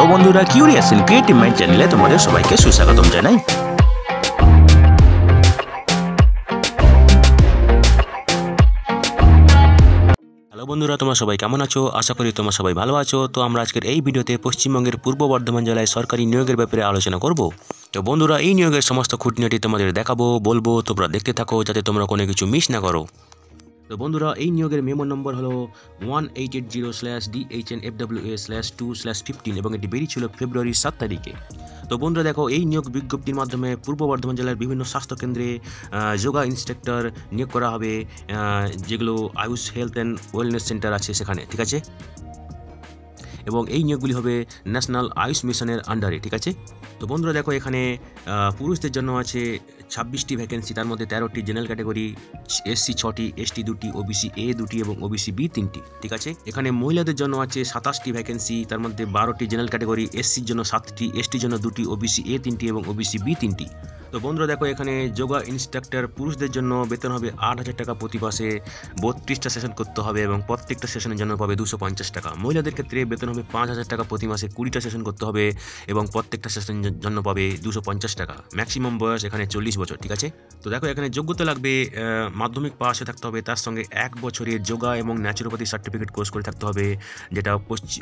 Hello বন্ধুরা, curious in creative mind চ্যানেলে তোমাদের সবাইকে সুস্বাগতম জানাই। হ্যালো বন্ধুরা, তোমরা সবাই কেমন আছো? আশা করি তোমরা সবাই ভালো আছো। তো আমরা আজকের এই ভিডিওতে পশ্চিমবঙ্গের পূর্ব বর্ধমান জেলায় সরকারি নিয়োগের ব্যাপারে আলোচনা করব। তো বন্ধুরা, এই নিয়োগের সমস্ত খুঁটিনাটি তোমাদের দেখাবো, বলবো, তোমরা দেখতে থাকো যাতে তোমরা কোনো কিছু মিস না করো। তো বন্ধুরা, এই নিয়োগের মেমো নম্বর হলো 1880/DHNFWA/2/15 এবং এটি বেরিয়েছিল ফেব্রুয়ারি 7 তারিখে। তো বন্ধুরা দেখো, এই নিয়োগ বিজ্ঞপ্তির মাধ্যমে পূর্ব বর্ধমান জেলার বিভিন্ন স্বাস্থ্যকেন্দ্রে যোগা ইনস্ট্রাক্টর নিয়োগ করা হবে, যেগুলো Ayush health and wellness centre আছে সেখানে, ঠিক আছে। এবং এই নিয়োগগুলি হবে ন্যাশনাল আয়ুষ মিশনের আন্ডারে, ঠিক আছে। তো বন্ধুরা দেখো, এখানে পুরুষদের জন্য আছে 26টি ভ্যাকেন্সি, তার মধ্যে 13টি জেনারেল ক্যাটাগরি, SC 6টি, ST 2টি, OBC A 2টি এবং OBC B 3টি, ঠিক আছে। এখানে মহিলাদের জন্য আছে 27টি ভ্যাকেন্সি, তার মধ্যে 12টি জেনারেল ক্যাটাগরি, SCর জন্য 7টি, STর জন্য 2টি, OBC A 3টি এবং OBC B 3টি। তো বন্ধুরা দেখো, এখানে যোগা ইনস্ট্রাক্টর পুরুষদের জন্য বেতন হবে 8,000 টাকা প্রতি মাসে, 32টা সেশন করতে হবে এবং প্রত্যেকটা সেশনের জন্য পাবে 250 টাকা। মহিলাদের ক্ষেত্রে বেতন হবে 5,000 টাকা প্রতি মাসে, 20টা সেশন করতে হবে এবং প্রত্যেকটা সেশনের জন্য পাবে 250 টাকা। ম্যাক্সিমাম বয়স এখানে 40 বছর, ঠিক আছে। তো দেখো, এখানে যোগ্যতা লাগবে মাধ্যমিক পাশে থাকতে হবে, তার সঙ্গে 1 বছরের যোগা এবং ন্যাচুরোপ্যাথি সার্টিফিকেট কোর্স করে থাকতে হবে, যেটা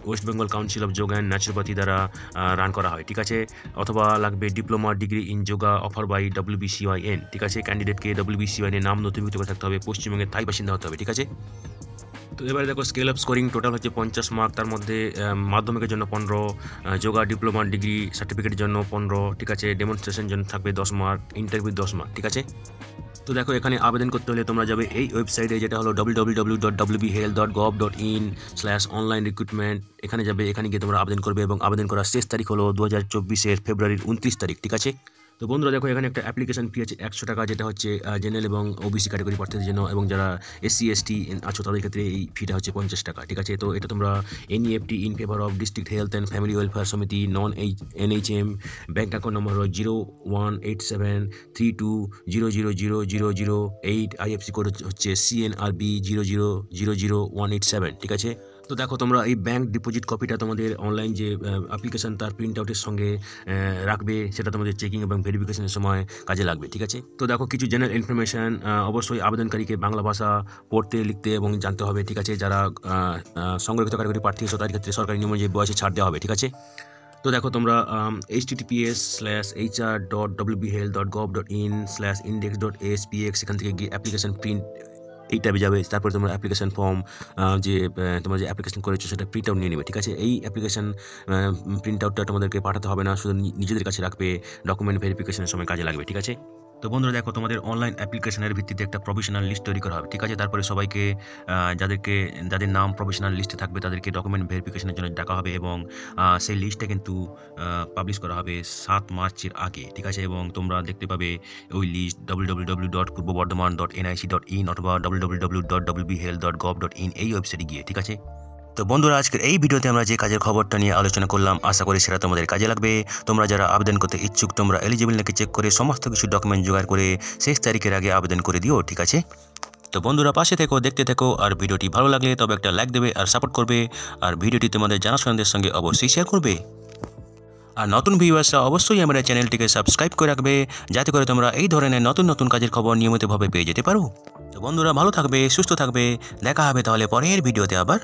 West Bengal council of yoga and naturopathy দ্বারা রান করা হয়, ঠিক আছে। অথবা লাগবে diploma degree in yoga offer by WBCYN, ঠিক আছে। ক্যান্ডিডেটকে WBCYN এর নাম নথিভুক্ত করে থাকতে হবে, পশ্চিমবঙ্গের স্থায়ী বাসিন্দা হতে হবে, ঠিক আছে। তো এবারে দেখো, স্কেল অফ স্কোরিং টোটাল হচ্ছে 50 মার্ক, তার মধ্যে মাধ্যমিকের জন্য 15, যোগা ডিপ্লোমা ডিগ্রি সার্টিফিকেটের জন্য 15, ঠিক আছে। ডেমনস্ট্রেশন জন্য থাকবে 10 মার্ক, ইন্টারভিউ 10 মার্ক, ঠিক আছে। তো দেখো, এখানে আবেদন করতে হলে তোমরা যাবে এই ওয়েবসাইটে, যেটা হলো www.wbhealth.gov.in/online-recruitment। এখানে যাবে, এখানে গিয়ে তোমরা আবেদন করবে এবং আবেদন করার শেষ তারিখ হলো 2024 ফেব্রুয়ারির 29 তারিখ, ঠিক আছে। তো বন্ধুরা দেখো, এখানে একটা অ্যাপ্লিকেশন ফি আছে 100 টাকা, যেটা হচ্ছে জেনারেল এবং OBC ক্যাটাগরি প্রার্থীদের জন্য, এবং যারা SC ST আছো তাদের ক্ষেত্রে এই ফিটা হচ্ছে 50 টাকা, ঠিক আছে। তো এটা তোমরা NEFT in favour of district health and family welfare সমিতি, non NHM, bank account number হলো 018732000008, IFSC কোড হচ্ছে CNRB 0000187, ঠিক আছে। তো দেখো, তোমরা এই ব্যাংক ডিপোজিট কপিটা তোমাদের অনলাইন যে অ্যাপ্লিকেশন তার প্রিন্ট আউটের সঙ্গে রাখবে, সেটা তোমাদের চেকিং এবং ভেরিফিকেশনের সময় কাজে লাগবে, ঠিক আছে। তো দেখো, কিছু জেনারেল ইনফরমেশন, অবশ্যই আবেদনকারীকে বাংলা ভাষা পড়তে লিখতে এবং জানতে হবে, ঠিক আছে। যারা সংরক্ষিত ক্যাটাগরি প্রার্থী আছে তাদের ক্ষেত্রে সরকারি নিয়ম অনুযায়ী বয়সে ছাড় দেওয়া হবে, ঠিক আছে। তো দেখো, তোমরা https://hr.wbhealth.gov.in/index.aspx এখান থেকে গিয়ে অ্যাপ্লিকেশন প্রিন্ট এই ট্যাবে যাবে। তারপরে তোমরা অ্যাপ্লিকেশন ফর্ম যে তোমরা যে অ্যাপ্লিকেশন করেছো সেটা প্রিন্ট আউট নিয়ে নেবে, ঠিক আছে। এই অ্যাপ্লিকেশন প্রিন্ট আউটটা তোমাদেরকে পাঠাতে হবে না, শুধু নিজেদের কাছে রাখবে, ডকুমেন্ট ভেরিফিকেশনের সময় কাজে লাগবে, ঠিক আছে। তো বন্ধুরা দেখো, তোমাদের অনলাইন অ্যাপ্লিকেশনের ভিত্তিতে একটা প্রফেশনাল লিস্ট তৈরি করা হবে, ঠিক আছে। তারপরে সবাইকে যাদের নাম প্রফেশনাল লিস্টে থাকবে তাদেরকে ডকুমেন্ট ভেরিফিকেশনের জন্য ডাকা হবে এবং সেই লিস্টটা কিন্তু পাবলিশ করা হবে 7 মার্চের আগে, ঠিক আছে। এবং তোমরা দেখতে পাবে ওই লিস্ট www.purbobardhaman.nic.in অথবা www.wbhealth.gov.in এই ওয়েবসাইটে গিয়ে, ঠিক আছে। তো বন্ধুরা, আজকের এই ভিডিওতে আমরা যে কাজের খবরটা নিয়ে আলোচনা করলাম, আশা করি সেটা তোমাদের কাজে লাগবে। তোমরা যারা আবেদন করতে ইচ্ছুক, তোমরা এলিজিবল নাকি চেক করে সমস্ত কিছু ডকুমেন্ট জোগাড় করে শেষ তারিখের আগে আবেদন করে দিও, ঠিক আছে। তো বন্ধুরা, পাশে থেকো, দেখতে থেকো, আর ভিডিওটি ভালো লাগলে তবে একটা লাইক দেবে আর সাপোর্ট করবে, আর ভিডিওটি তোমাদের জানাশোনাদের সঙ্গে অবশ্যই শেয়ার করবে। আর নতুন ভিউয়ার্সরা অবশ্যই আমার চ্যানেলটিকে সাবস্ক্রাইব করে রাখবে, যাতে করে তোমরা এই ধরনের নতুন নতুন কাজের খবর নিয়মিতভাবে পেয়ে যেতে পারো। তো বন্ধুরা, ভালো থাকবে, সুস্থ থাকবে, দেখা হবে তাহলে পরের ভিডিওতে আবার।